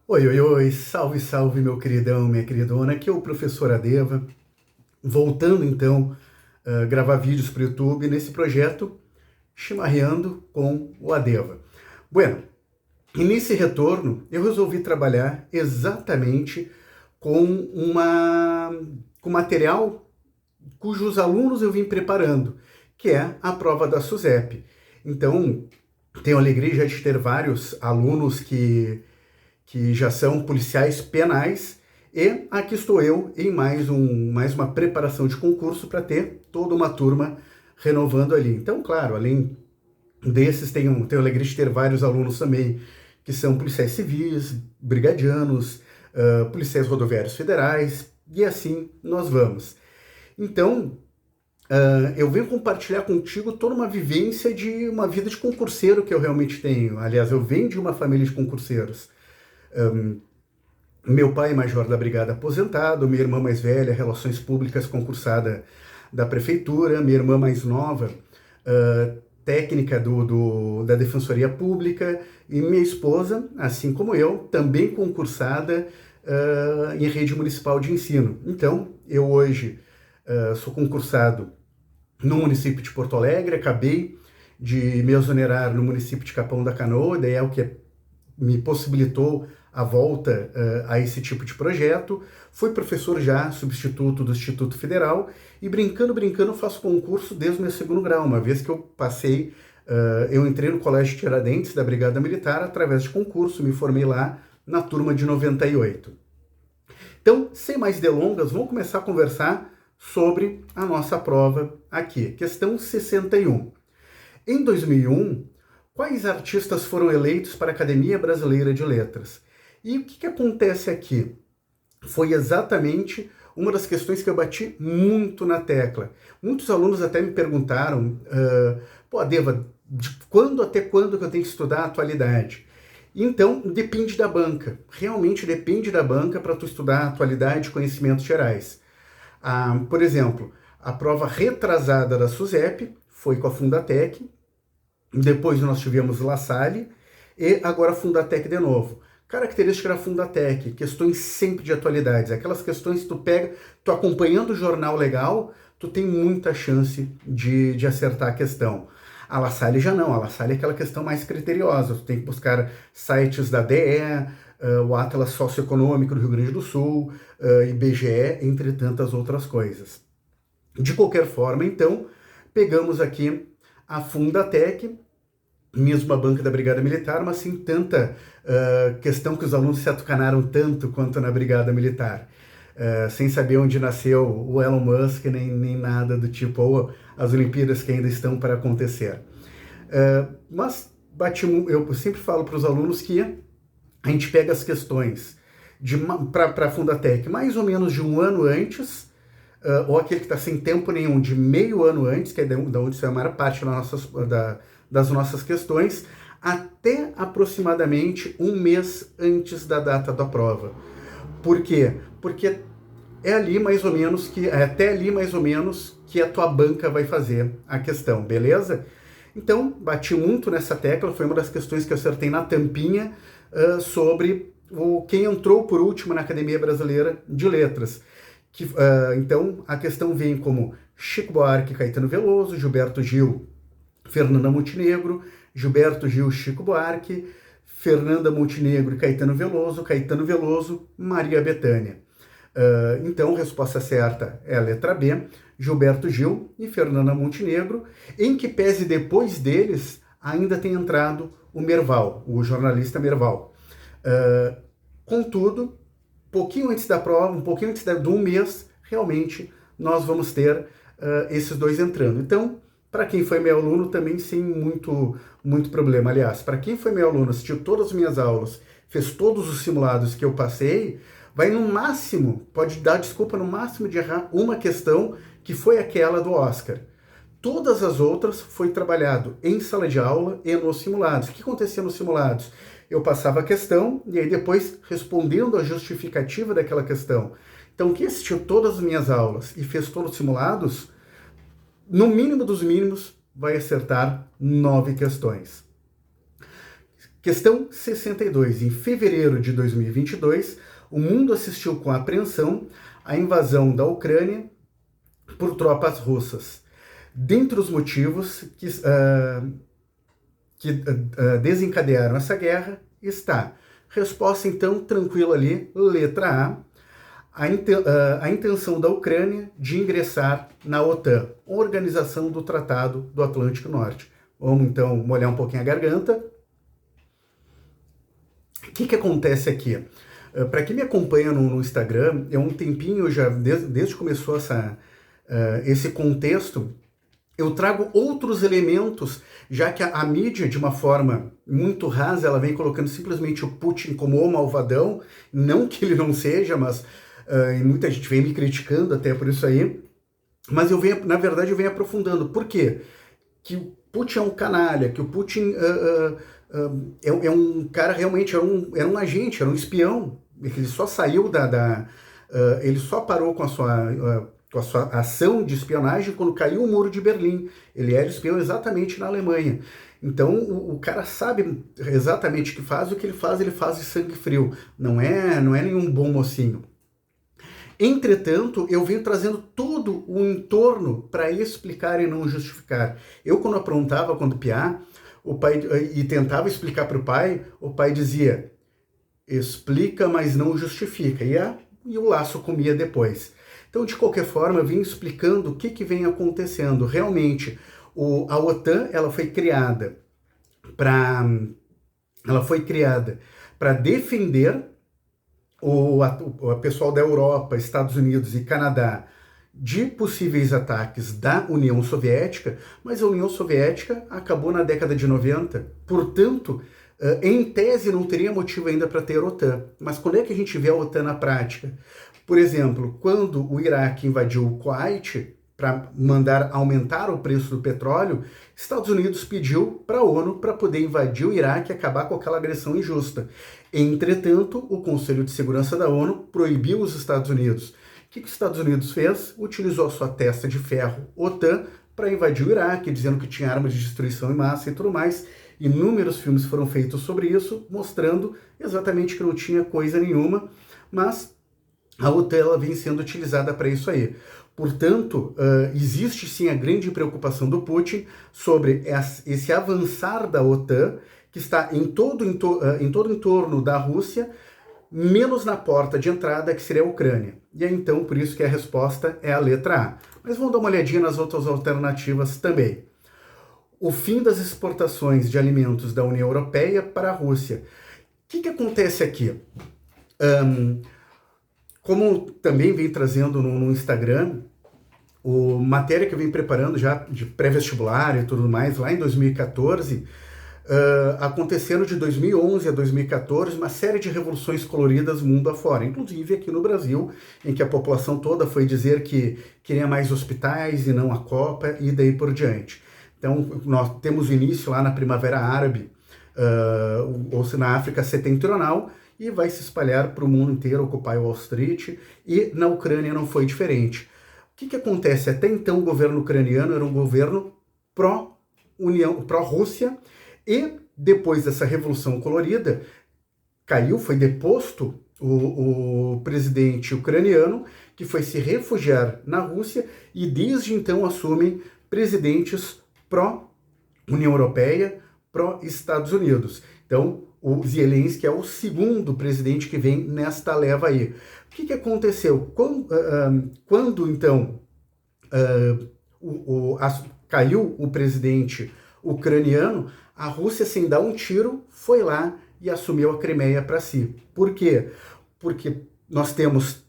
Oi, oi, oi, salve, salve, meu queridão, minha queridona, aqui é o professor Adeva, voltando então a gravar vídeos para o YouTube nesse projeto Chimarreando com o Adeva. Bueno, e nesse retorno eu resolvi trabalhar exatamente com com material cujos alunos eu vim preparando, que é a prova da SUSEP. Então, tenho a alegria já de ter vários alunos que já são policiais penais, e aqui estou eu em mais uma preparação de concurso para ter toda uma turma renovando ali. Então, claro, além desses, tenho a alegria de ter vários alunos também que são policiais civis, brigadianos, policiais rodoviários federais, e assim nós vamos. Então, eu venho compartilhar contigo toda uma vivência de uma vida de concurseiro que eu realmente tenho. Aliás, eu venho de uma família de concurseiros. Meu pai é major da brigada aposentado, minha irmã mais velha, relações públicas concursada da prefeitura, minha irmã mais nova, técnica da Defensoria Pública, e minha esposa, assim como eu, também concursada em rede municipal de ensino. Então, eu hoje sou concursado no município de Porto Alegre, acabei de me exonerar no município de Capão da Canoa, daí é o que me possibilitou a volta a esse tipo de projeto. Fui professor já, substituto do Instituto Federal, e brincando, faço concurso desde o meu segundo grau, uma vez que eu passei, eu entrei no Colégio Tiradentes da Brigada Militar através de concurso, me formei lá na turma de 98. Então, sem mais delongas, vamos começar a conversar sobre a nossa prova aqui. Questão 61. Em 2001, quais artistas foram eleitos para a Academia Brasileira de Letras? E o que acontece aqui? Foi exatamente uma das questões que eu bati muito na tecla. Muitos alunos até me perguntaram, pô, Adeva, de quando até quando que eu tenho que estudar a atualidade? Então, depende da banca. Realmente depende da banca para tu estudar a atualidade e conhecimentos gerais. Por exemplo, a prova retrasada da SUSEP foi com a Fundatec, depois nós tivemos La Salle e agora a Fundatec de novo. Característica da Fundatec, questões sempre de atualidades, aquelas questões que tu pega, tu acompanhando o jornal legal, tu tem muita chance de acertar a questão. A La Salle já não, a La Salle é aquela questão mais criteriosa, tu tem que buscar sites da DE, o Atlas Socioeconômico do Rio Grande do Sul, IBGE, entre tantas outras coisas. De qualquer forma, então, pegamos aqui a Fundatec, mesmo a banca da Brigada Militar, mas sem tanta questão que os alunos se atucanaram tanto quanto na Brigada Militar. Sem saber onde nasceu o Elon Musk, nem nada do tipo, ou as Olimpíadas que ainda estão para acontecer. Mas eu sempre falo para os alunos que a gente pega as questões para a Fundatec mais ou menos de um ano antes, ou aquele que está sem tempo nenhum, de meio ano antes, que é da onde sai a maior parte das nossas questões, até aproximadamente um mês antes da data da prova. Por quê? Porque é ali mais ou menos até ali mais ou menos que a tua banca vai fazer a questão, beleza? Então, bati muito nessa tecla, foi uma das questões que eu acertei na tampinha sobre quem entrou por último na Academia Brasileira de Letras. Então, a questão vem como Chico Buarque, Caetano Veloso, Gilberto Gil, Fernanda Montenegro, Gilberto Gil, Chico Buarque, Fernanda Montenegro e Caetano Veloso, Maria Bethânia. Então, a resposta certa é a letra B, Gilberto Gil e Fernanda Montenegro, em que pese depois deles ainda tem entrado o Merval, o jornalista Merval. Contudo, pouquinho antes da prova, um pouquinho antes de um mês, realmente nós vamos ter esses dois entrando. Então, para quem foi meu aluno, também sem muito problema. Aliás, para quem foi meu aluno, assistiu todas as minhas aulas, fez todos os simulados que eu passei, vai no máximo, pode dar desculpa no máximo de errar uma questão, que foi aquela do Oscar. Todas as outras foi trabalhado em sala de aula e nos simulados. O que acontecia nos simulados? Eu passava a questão e aí depois respondendo a justificativa daquela questão. Então, quem assistiu todas as minhas aulas e fez todos os simulados, no mínimo dos mínimos, vai acertar 9 questões. Questão 62. Em fevereiro de 2022, o mundo assistiu com apreensão à invasão da Ucrânia por tropas russas. Dentre os motivos que desencadearam essa guerra está, resposta então tranquila ali, letra a intenção da Ucrânia de ingressar na OTAN, Organização do Tratado do Atlântico Norte. Vamos então molhar um pouquinho a garganta. O que acontece aqui? Para quem me acompanha no Instagram, é um tempinho já, desde que começou esse contexto, eu trago outros elementos, já que a mídia, de uma forma muito rasa, ela vem colocando simplesmente o Putin como o malvadão, não que ele não seja, mas muita gente vem me criticando até por isso aí, mas na verdade eu venho aprofundando. Por quê? Que o Putin é um canalha, que o Putin é um cara realmente, era um agente, era um espião, ele só saiu ele só parou com a sua ação de espionagem quando caiu o Muro de Berlim. Ele era espião exatamente na Alemanha. Então o cara sabe exatamente o que faz, ele faz de sangue frio. Não é nenhum bom mocinho. Entretanto, eu venho trazendo todo o entorno para explicar e não justificar. Eu, quando aprontava, quando piá, o pai e tentava explicar para o pai dizia: explica, mas não justifica. E o laço comia depois. Então, de qualquer forma, eu vim explicando o que vem acontecendo. Realmente, a OTAN ela foi criada para defender o pessoal da Europa, Estados Unidos e Canadá de possíveis ataques da União Soviética, mas a União Soviética acabou na década de 90, portanto, em tese não teria motivo ainda para ter a OTAN. Mas quando é que a gente vê a OTAN na prática? Por exemplo, quando o Iraque invadiu o Kuwait para mandar aumentar o preço do petróleo, Estados Unidos pediu para a ONU para poder invadir o Iraque e acabar com aquela agressão injusta. Entretanto, o Conselho de Segurança da ONU proibiu os Estados Unidos. O que os Estados Unidos fez? Utilizou a sua testa de ferro, OTAN, para invadir o Iraque, dizendo que tinha armas de destruição em massa e tudo mais. Inúmeros filmes foram feitos sobre isso, mostrando exatamente que não tinha coisa nenhuma, mas a OTAN ela vem sendo utilizada para isso aí. Portanto, existe sim a grande preocupação do Putin sobre esse avançar da OTAN, que está em todo o entorno da Rússia, menos na porta de entrada, que seria a Ucrânia. E é então por isso que a resposta é a letra A. Mas vamos dar uma olhadinha nas outras alternativas também. O fim das exportações de alimentos da União Europeia para a Rússia. O que acontece aqui? Como também vem trazendo no Instagram, matéria que eu vim preparando já de pré-vestibular e tudo mais, lá em 2014, aconteceram de 2011 a 2014 uma série de revoluções coloridas mundo afora, inclusive aqui no Brasil, em que a população toda foi dizer que queria mais hospitais e não a Copa, e daí por diante. Então, nós temos o início lá na Primavera Árabe, ou seja, na África Setentrional, e vai se espalhar para o mundo inteiro, ocupar Wall Street, e na Ucrânia não foi diferente. O que acontece? Até então o governo ucraniano era um governo pró-Rússia, e depois dessa Revolução Colorida, foi deposto o presidente ucraniano, que foi se refugiar na Rússia, e desde então assumem presidentes pró-União Europeia, pró-Estados Unidos. Então, o Zelensky é o segundo presidente que vem nesta leva aí. O que aconteceu? Quando então, caiu o presidente ucraniano, a Rússia, sem dar um tiro, foi lá e assumiu a Crimeia para si. Por quê? Porque nós temos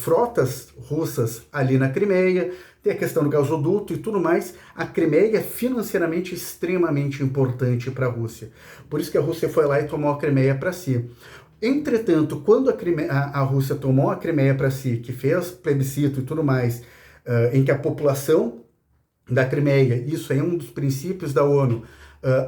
frotas russas ali na Crimeia, tem a questão do gasoduto e tudo mais. A Crimeia é financeiramente extremamente importante para a Rússia. Por isso que a Rússia foi lá e tomou a Crimeia para si. Entretanto, quando a Rússia tomou a Crimeia para si, que fez plebiscito e tudo mais, em que a população da Crimeia, isso é um dos princípios da ONU,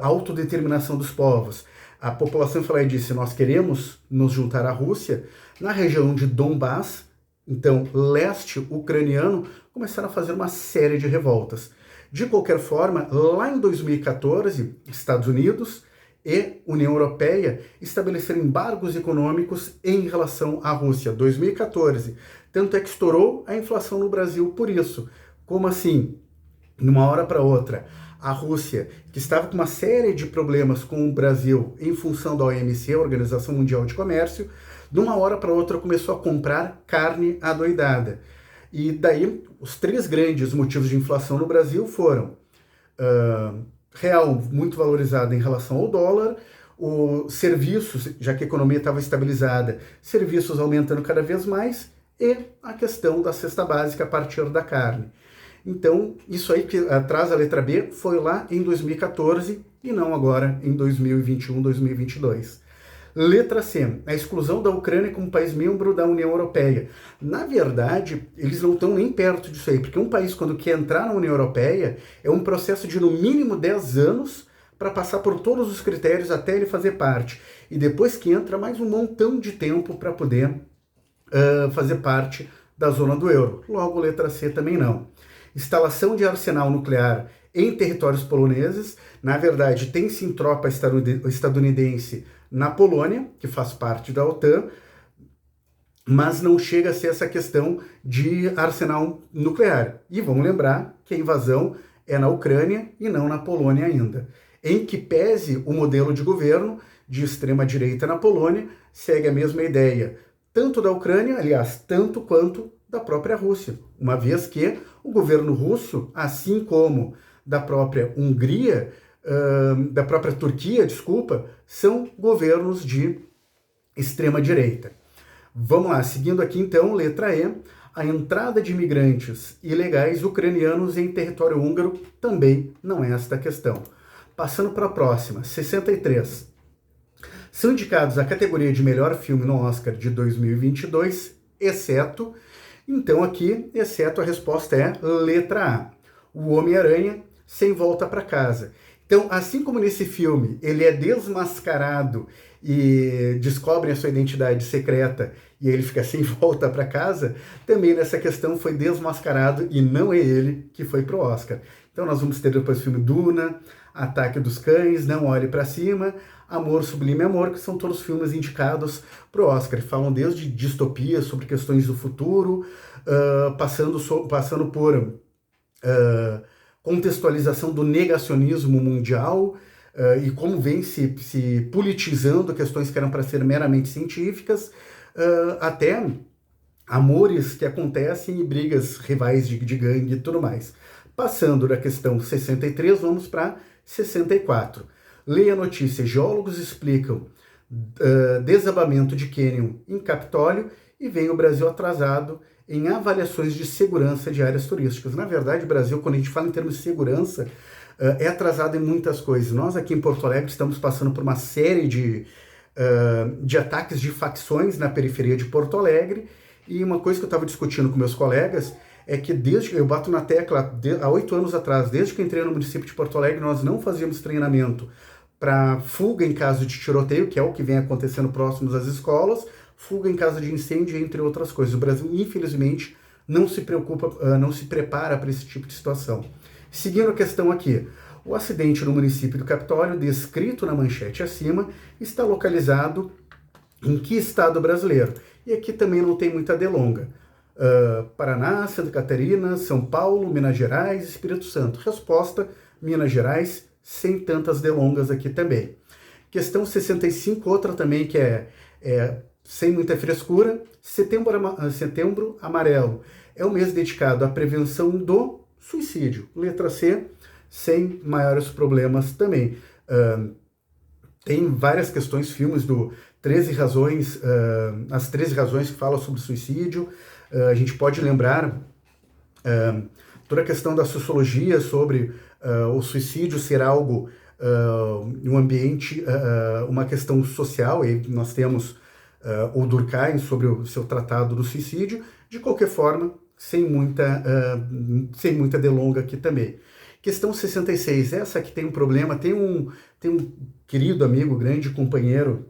autodeterminação dos povos, a população foi lá e disse: nós queremos nos juntar à Rússia. Na região de Donbass, então leste ucraniano, começaram a fazer uma série de revoltas. De qualquer forma, lá em 2014, Estados Unidos e União Europeia estabeleceram embargos econômicos em relação à Rússia, 2014. Tanto é que estourou a inflação no Brasil por isso. Como assim? De uma hora para outra, a Rússia, que estava com uma série de problemas com o Brasil em função da OMC, a Organização Mundial de Comércio, de uma hora para outra começou a comprar carne adoidada. E daí, os 3 grandes motivos de inflação no Brasil foram real muito valorizado em relação ao dólar, os serviços, já que a economia estava estabilizada, serviços aumentando cada vez mais, e a questão da cesta básica a partir da carne. Então, isso aí que traz a letra B foi lá em 2014 e não agora em 2021, 2022. Letra C, a exclusão da Ucrânia como país membro da União Europeia. Na verdade, eles não estão nem perto disso aí, porque um país, quando quer entrar na União Europeia, é um processo de no mínimo 10 anos para passar por todos os critérios até ele fazer parte. E depois que entra, mais um montão de tempo para poder fazer parte da zona do euro. Logo, letra C também não. Instalação de arsenal nuclear em territórios poloneses. Na verdade, tem sim tropa estadunidense na Polônia, que faz parte da OTAN, mas não chega a ser essa questão de arsenal nuclear. E vamos lembrar que a invasão é na Ucrânia e não na Polônia ainda. Em que pese o modelo de governo de extrema-direita na Polônia, segue a mesma ideia, tanto da Ucrânia, aliás, tanto quanto da própria Rússia, uma vez que o governo russo, assim como da própria Hungria, da própria Turquia, desculpa, são governos de extrema-direita. Vamos lá, seguindo aqui então, letra E, a entrada de imigrantes ilegais ucranianos em território húngaro também não é esta a questão. Passando para a próxima, 63. São indicados à categoria de melhor filme no Oscar de 2022, exceto, então aqui, exceto a resposta é letra A, o Homem-Aranha Sem Volta para Casa. Então, assim como nesse filme ele é desmascarado e descobrem a sua identidade secreta e ele fica sem volta para casa, também nessa questão foi desmascarado e não é ele que foi pro Oscar. Então nós vamos ter depois o filme Duna, Ataque dos Cães, Não Olhe para Cima, Amor Sublime Amor, que são todos filmes indicados pro Oscar. Falam desde distopias sobre questões do futuro, passando por contextualização do negacionismo mundial, e como vem se politizando questões que eram para ser meramente científicas, até amores que acontecem e brigas rivais de gangue e tudo mais. Passando da questão 63, vamos para 64. Leia a notícia. Geólogos explicam desabamento de cânion em Capitólio e vem o Brasil atrasado em avaliações de segurança de áreas turísticas. Na verdade, o Brasil, quando a gente fala em termos de segurança, é atrasado em muitas coisas. Nós aqui em Porto Alegre estamos passando por uma série de ataques de facções na periferia de Porto Alegre, e uma coisa que eu estava discutindo com meus colegas é que desde que eu bato na tecla, há 8 anos atrás, desde que entrei no município de Porto Alegre, nós não fazíamos treinamento para fuga em caso de tiroteio, que é o que vem acontecendo próximos às escolas, fuga em caso de incêndio, entre outras coisas. O Brasil, infelizmente, não se preocupa, não se prepara para esse tipo de situação. Seguindo a questão aqui, o acidente no município do Capitólio, descrito na manchete acima, está localizado em que estado brasileiro? E aqui também não tem muita delonga. Paraná, Santa Catarina, São Paulo, Minas Gerais, Espírito Santo. Resposta, Minas Gerais, sem tantas delongas aqui também. Questão 65, outra também que é sem muita frescura. Setembro Amarelo é o mês dedicado à prevenção do suicídio. Letra C, sem maiores problemas também. Tem várias questões, filmes do 13 razões, as 13 razões que falam sobre suicídio. A gente pode lembrar toda a questão da sociologia sobre o suicídio ser algo, um ambiente, uma questão social, e nós temos o Durkheim sobre o seu tratado do suicídio. De qualquer forma, sem muita delonga aqui também. Questão 66, essa aqui tem um problema, tem um querido amigo, grande companheiro,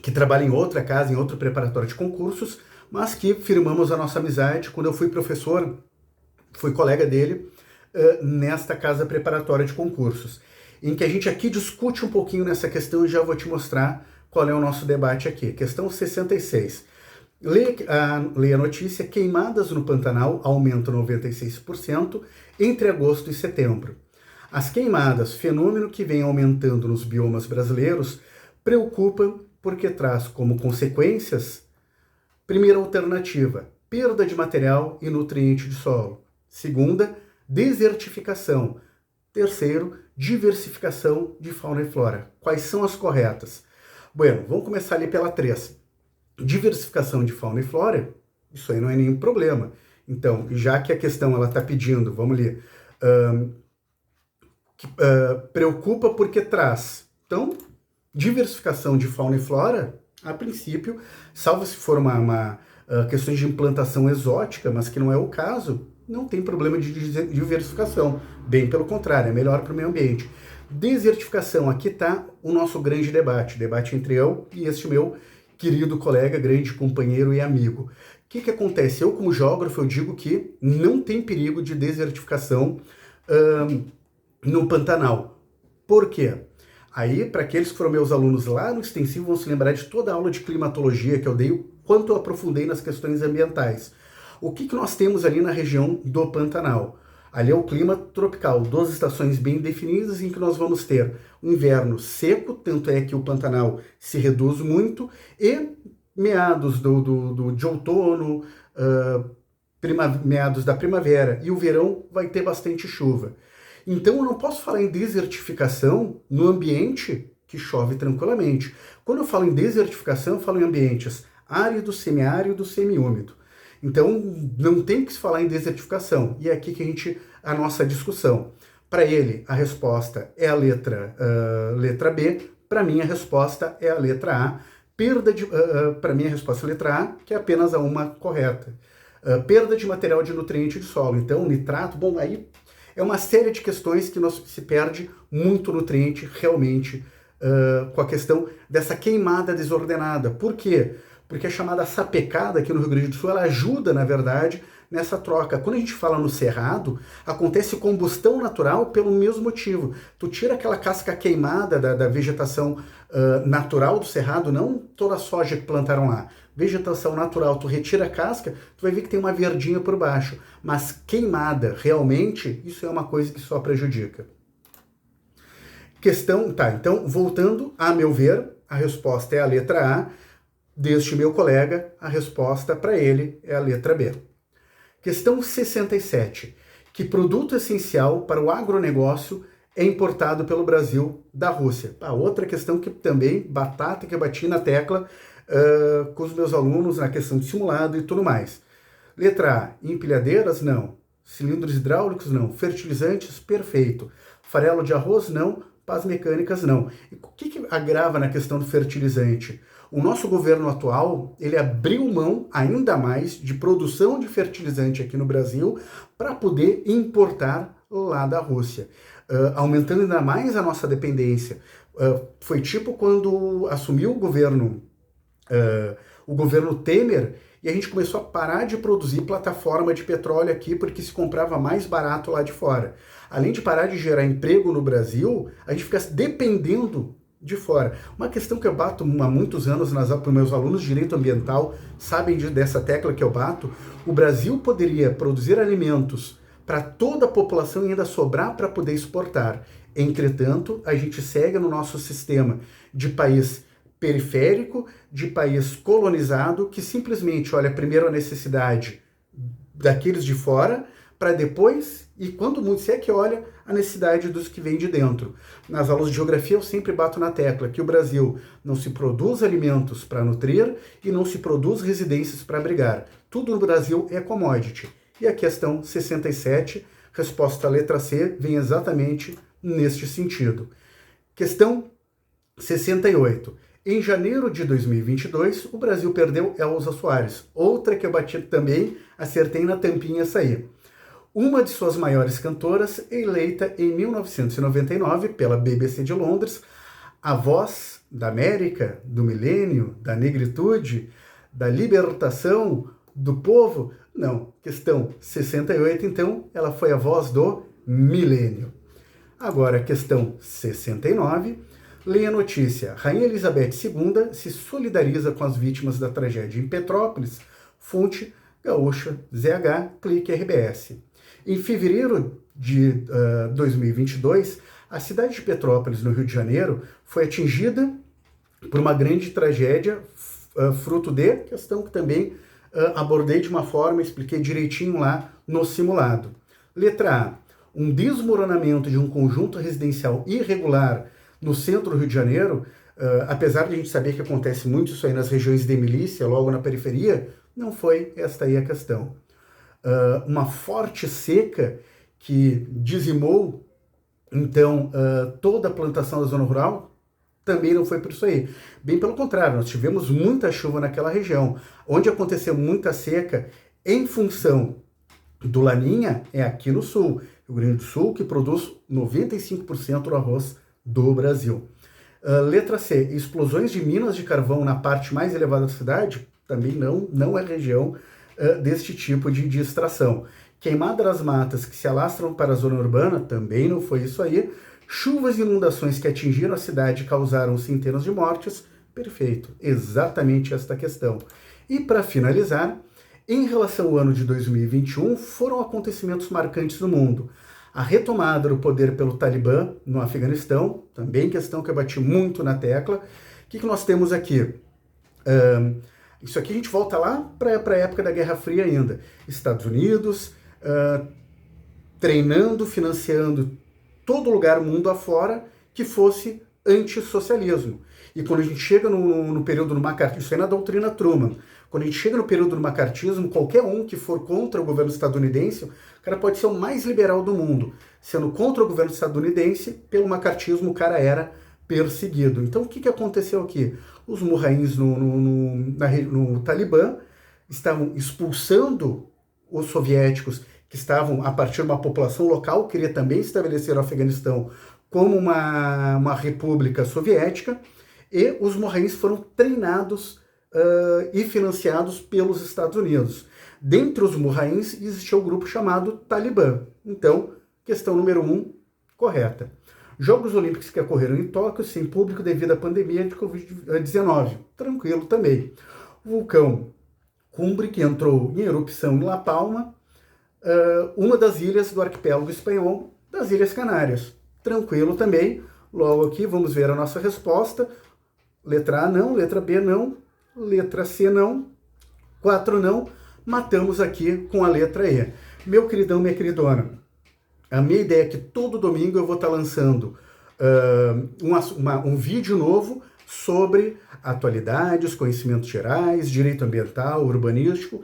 que trabalha em outra casa, em outro preparatório de concursos, mas que firmamos a nossa amizade quando eu fui professor, fui colega dele nesta casa preparatória de concursos. em que a gente aqui discute um pouquinho nessa questão e já vou te mostrar qual é o nosso debate aqui. Questão 66. Leia a notícia: queimadas no Pantanal aumentam 96% entre agosto e setembro. As queimadas, fenômeno que vem aumentando nos biomas brasileiros, preocupam porque traz como consequências: primeira alternativa, perda de material e nutriente de solo. Segunda, desertificação. Terceiro, diversificação de fauna e flora. Quais são as corretas? Bueno, vamos começar ali pela 3. Diversificação de fauna e flora, isso aí não é nenhum problema. Então, já que a questão ela está pedindo, vamos ali, preocupa porque traz. Então, diversificação de fauna e flora, a princípio, salvo se for uma questões de implantação exótica, mas que não é o caso, não tem problema de diversificação. Bem pelo contrário, é melhor para o meio ambiente. Desertificação, aqui está o nosso grande debate entre eu e este meu querido colega, grande companheiro e amigo. O que acontece? Eu, como geógrafo, eu digo que não tem perigo de desertificação no Pantanal. Por quê? Aí, para aqueles que foram meus alunos lá no extensivo, vão se lembrar de toda a aula de climatologia que eu dei, o quanto eu aprofundei nas questões ambientais. O que nós temos ali na região do Pantanal? Ali é o clima tropical, 2 estações bem definidas em que nós vamos ter um inverno seco, tanto é que o Pantanal se reduz muito, e meados de outono, meados da primavera e o verão vai ter bastante chuva. Então eu não posso falar em desertificação no ambiente que chove tranquilamente. Quando eu falo em desertificação, eu falo em ambientes árido, semiárido, semiúmido. Então não tem que se falar em desertificação. E é aqui que a nossa discussão. Para ele, a resposta é a letra B. Para mim, a resposta é a letra A. Para mim, a resposta é a letra A, que é apenas a uma correta. Perda de material de nutriente de solo. Então, nitrato, bom, aí é uma série de questões que se perde muito nutriente realmente com a questão dessa queimada desordenada. Por quê? Porque a chamada sapecada aqui no Rio Grande do Sul, ela ajuda, na verdade, nessa troca. Quando a gente fala no cerrado, acontece combustão natural pelo mesmo motivo. Tu tira aquela casca queimada da vegetação natural do cerrado, não toda a soja que plantaram lá. Vegetação natural, tu retira a casca, tu vai ver que tem uma verdinha por baixo. Mas queimada, realmente, isso é uma coisa que só prejudica. Então, voltando, a meu ver, a resposta é a letra A. Deste meu colega, a resposta para ele é a letra B. Questão 67. Que produto essencial para o agronegócio é importado pelo Brasil da Rússia? Outra questão que também, batata que eu bati na tecla com os meus alunos na questão de simulado e tudo mais. Letra A, empilhadeiras? Não. Cilindros hidráulicos? Não. Fertilizantes? Perfeito. Farelo de arroz? Não. Pás mecânicas? Não. E o que agrava na questão do fertilizante? O nosso governo atual, ele abriu mão ainda mais de produção de fertilizante aqui no Brasil para poder importar lá da Rússia, aumentando ainda mais a nossa dependência. Foi tipo quando assumiu o governo Temer, e a gente começou a parar de produzir plataforma de petróleo aqui porque se comprava mais barato lá de fora. Além de parar de gerar emprego no Brasil, a gente fica dependendo de fora. Uma questão que eu bato há muitos anos para meus alunos de direito ambiental, sabem dessa tecla que eu bato. O Brasil poderia produzir alimentos para toda a população e ainda sobrar para poder exportar. Entretanto, a gente segue no nosso sistema de país periférico, de país colonizado, que simplesmente olha primeiro a necessidade daqueles de fora, para depois, e quando muito se é que olha a necessidade dos que vêm de dentro. Nas aulas de geografia eu sempre bato na tecla que o Brasil não se produz alimentos para nutrir e não se produz residências para abrigar. Tudo no Brasil é commodity. E a questão 67, resposta letra C, vem exatamente neste sentido. Questão 68. Em janeiro de 2022, o Brasil perdeu Elza Soares. Outra que eu bati também, acertei na tampinha essa aí. Uma de suas maiores cantoras, eleita em 1999 pela BBC de Londres, a voz da América, do milênio, da negritude, da libertação do povo? Não, questão 68, então, ela foi a voz do milênio. Agora, questão 69. Leia a notícia. Rainha Elizabeth II se solidariza com as vítimas da tragédia em Petrópolis. Fonte Gaúcha ZH, clique RBS. Em fevereiro de 2022, a cidade de Petrópolis, no Rio de Janeiro, foi atingida por uma grande tragédia, fruto de questão que também abordei de uma forma, expliquei direitinho lá no simulado. Letra A. Um desmoronamento de um conjunto residencial irregular no centro do Rio de Janeiro, apesar de a gente saber que acontece muito isso aí nas regiões de milícia, logo na periferia, não foi esta aí a questão. Uma forte seca que dizimou, então, toda a plantação da zona rural, também não foi por isso aí. Bem pelo contrário, nós tivemos muita chuva naquela região. Onde aconteceu muita seca, em função do Laninha, é aqui no sul. Rio Grande do Sul, que produz 95% do arroz do Brasil. Letra C. Explosões de minas de carvão na parte mais elevada da cidade, também não é região deste tipo de extração. Queimada das matas que se alastram para a zona urbana, também não foi isso aí. Chuvas e inundações que atingiram a cidade e causaram centenas de mortes, perfeito, exatamente esta questão. E para finalizar, em relação ao ano de 2021, foram acontecimentos marcantes no mundo. A retomada do poder pelo Talibã no Afeganistão, também questão que eu bati muito na tecla. O que nós temos aqui? Isso aqui a gente volta lá para a época da Guerra Fria ainda. Estados Unidos treinando, financiando todo lugar, mundo afora, que fosse antissocialismo. E quando a gente chega no período do macartismo, isso é na doutrina Truman, quando a gente chega no período do macartismo, qualquer um que for contra o governo estadunidense, o cara pode ser o mais liberal do mundo. Sendo contra o governo estadunidense, pelo macartismo o cara era perseguido. Então o que aconteceu aqui? Os murraíns no Talibã estavam expulsando os soviéticos, que estavam a partir de uma população local, queria também estabelecer o Afeganistão como uma república soviética, e os murraíns foram treinados e financiados pelos Estados Unidos. Dentre os murraíns existia o grupo chamado Talibã. Então, questão número 1, correta. Jogos Olímpicos que ocorreram em Tóquio sem público devido à pandemia de Covid-19. Tranquilo também. O vulcão Cumbre, que entrou em erupção em La Palma, uma das ilhas do arquipélago espanhol das Ilhas Canárias. Tranquilo também. Logo aqui vamos ver a nossa resposta. Letra A não, letra B não, letra C não, 4 não. Matamos aqui com a letra E. Meu queridão, minha queridona, a minha ideia é que todo domingo eu vou estar lançando um vídeo novo sobre atualidades, conhecimentos gerais, direito ambiental, urbanístico,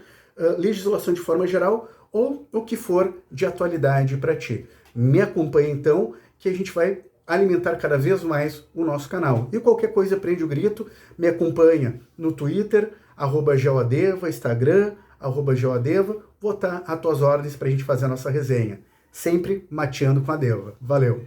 legislação de forma geral, ou o que for de atualidade para ti. Me acompanha então, que a gente vai alimentar cada vez mais o nosso canal. E qualquer coisa, prende o grito, me acompanha no Twitter, @geoadeva, Instagram, @geoadeva, vou estar às tuas ordens para a gente fazer a nossa resenha. Sempre mateando com a Deva. Valeu!